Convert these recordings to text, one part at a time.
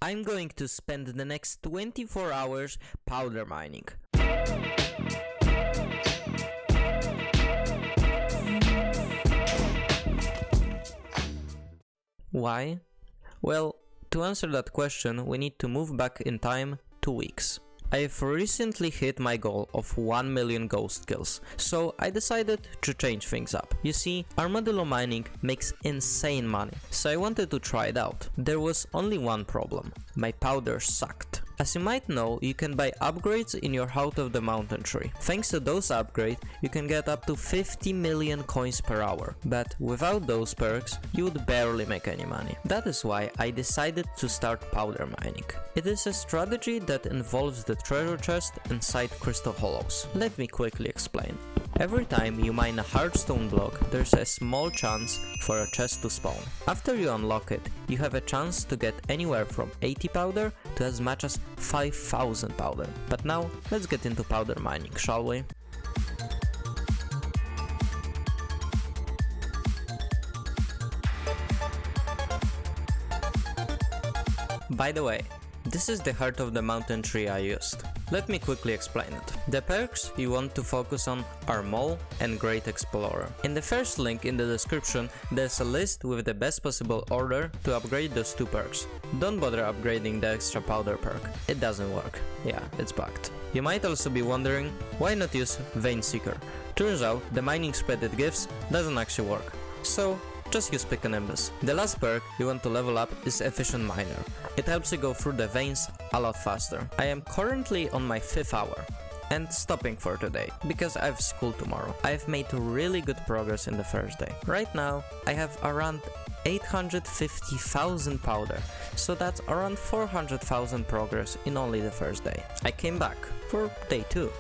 I'm going to spend the next 24 hours powder mining. Why? Well, to answer that question, we need to move back in time 2 weeks. I've recently hit my goal of 1 million ghost kills, so I decided to change things up. You see, Armadillo mining makes insane money, so I wanted to try it out. There was only one problem: my powder sucked. As you might know, you can buy upgrades in your Out of the Mountain tree. Thanks to those upgrades, you can get up to 50 million coins per hour, but without those perks, you would barely make any money. That is why I decided to start powder mining. It is a strategy that involves the treasure chest inside crystal hollows. Let me quickly explain. Every time you mine a hardstone block, there's a small chance for a chest to spawn. After you unlock it, you have a chance to get anywhere from 80 powder to as much as 5000 powder. But now, let's get into powder mining, shall we? By the way, this is the Heart of the Mountain tree I used. Let me quickly explain it. The perks you want to focus on are Mole and Great Explorer. In the first link in the description, there's a list with the best possible order to upgrade those two perks. Don't bother upgrading the extra powder perk, it doesn't work. Yeah, it's bugged. You might also be wondering, why not use Vein Seeker? Turns out the mining spread it gives doesn't actually work. So just use Pick an Nimbus. The last perk you want to level up is Efficient Miner. It helps you go through the veins a lot faster. I am currently on my 5th hour and stopping for today because I have school tomorrow. I've made really good progress in the first day. Right now I have around 850,000 powder, so that's around 400,000 progress in only the first day. I came back for day 2.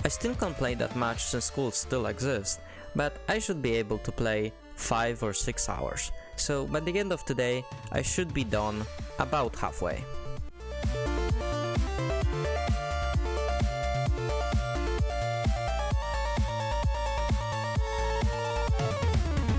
I still can't play that much since school still exists, but I should be able to play 5 or 6 hours, so by the end of today I should be done about halfway.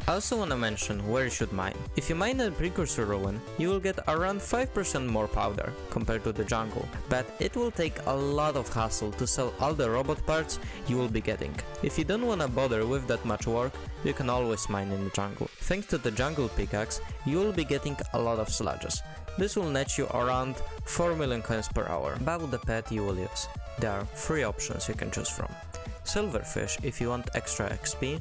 I also want to mention where you should mine. If you mine a precursor ruin, you will get around 5% more powder compared to the jungle, but it will take a lot of hassle to sell all the robot parts you will be getting. If you don't want to bother with that much work, you can always mine in the jungle. Thanks to the jungle pickaxe, you will be getting a lot of sludges. This will net you around 4 million coins per hour. About the pet you will use. There are 3 options you can choose from. Silverfish if you want extra XP,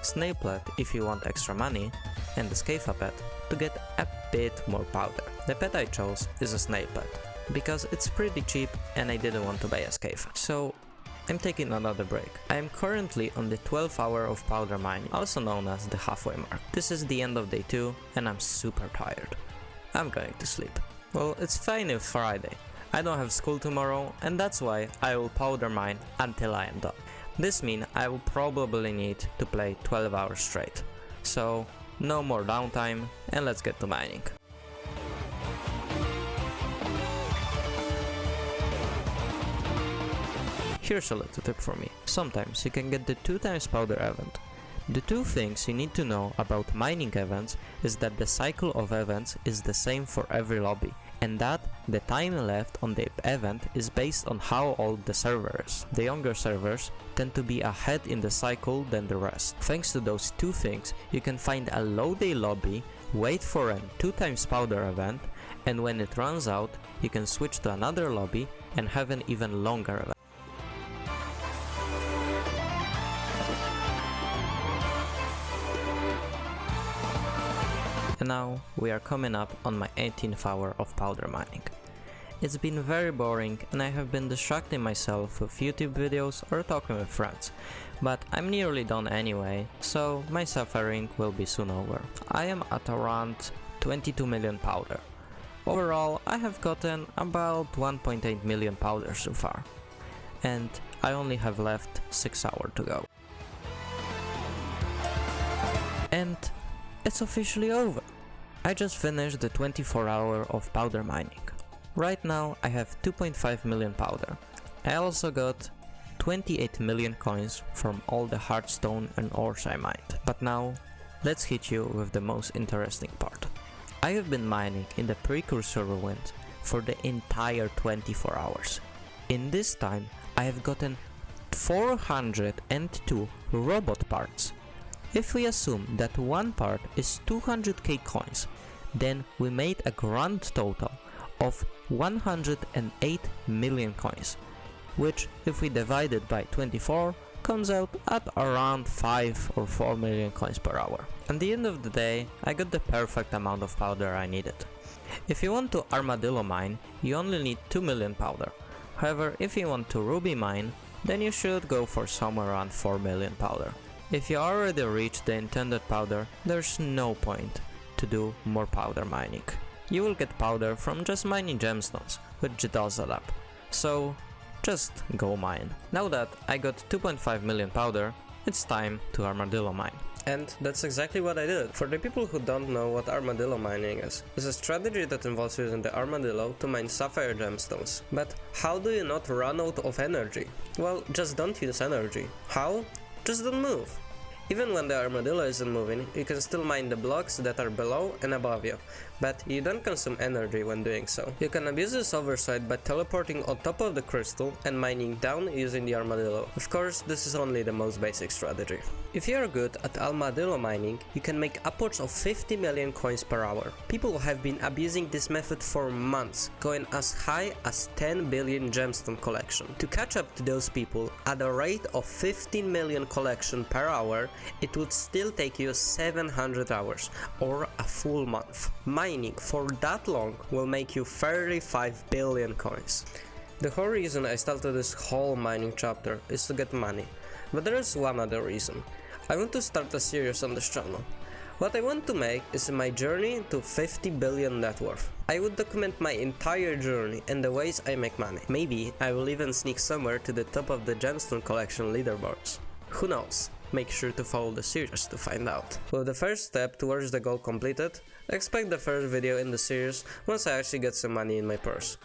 Snapelet if you want extra money, and the Scafa pet to get a bit more powder. The pet I chose is a snail pet, because it's pretty cheap and I didn't want to buy a Scafa. So I'm taking another break. I am currently on the 12th hour of powder mining, also known as the halfway mark. This is the end of day 2 and I'm super tired. I'm going to sleep. Well, it's fine if Friday. I don't have school tomorrow and that's why I will powder mine until I am done. This means I will probably need to play 12 hours straight. So no more downtime and let's get to mining. Here's a little tip for me. Sometimes you can get the 2 times powder event. The 2 things you need to know about mining events is that the cycle of events is the same for every lobby, and that the time left on the event is based on how old the server is. The younger servers tend to be ahead in the cycle than the rest. Thanks to those 2 things, you can find a low day lobby, wait for a 2 times powder event, and when it runs out, you can switch to another lobby and have an even longer event. And now we are coming up on my 18th hour of powder mining. It's been very boring and I have been distracting myself with YouTube videos or talking with friends, but I'm nearly done anyway, so my suffering will be soon over. I am at around 22 million powder. Overall, I have gotten about 1.8 million powder so far, and I only have left 6 hours to go. And it's officially over. I just finished the 24 hour of powder mining. Right now I have 2.5 million powder. I also got 28 million coins from all the hardstone and ores I mined. But now, let's hit you with the most interesting part. I have been mining in the precursor ruins for the entire 24 hours. In this time, I have gotten 402 robot parts. If we assume that one part is 200k coins, then we made a grand total of 108 million coins, which if we divide it by 24 comes out at around 5 or 4 million coins per hour. At the end of the day, I got the perfect amount of powder I needed. If you want to Armadillo mine, you only need 2 million powder. However, if you want to Ruby mine, then you should go for somewhere around 4 million powder. If you already reached the intended powder, there's no point to do more powder mining. You will get powder from just mining gemstones, which does add up. So just go mine. Now that I got 2.5 million powder, it's time to Armadillo mine. And that's exactly what I did. For the people who don't know what Armadillo mining is, it's a strategy that involves using the Armadillo to mine sapphire gemstones. But how do you not run out of energy? Well, just don't use energy. How? Just don't move. Even when the Armadillo isn't moving, you can still mine the blocks that are below and above you, but you don't consume energy when doing so. You can abuse this oversight by teleporting on top of the crystal and mining down using the Armadillo. Of course, this is only the most basic strategy. If you are good at Armadillo mining, you can make upwards of 50 million coins per hour. People have been abusing this method for months, going as high as 10 billion gemstone collection. To catch up to those people, at a rate of 15 million collection per hour, it would still take you 700 hours, or a full month. Mining for that long will make you 35 billion coins. The whole reason I started this whole mining chapter is to get money, but there is one other reason. I want to start a series on this channel. What I want to make is my journey to 50 billion net worth. I would document my entire journey and the ways I make money. Maybe I will even sneak somewhere to the top of the gemstone collection leaderboards. Who knows? Make sure to follow the series to find out. With the first step towards the goal completed, expect the first video in the series once I actually get some money in my purse.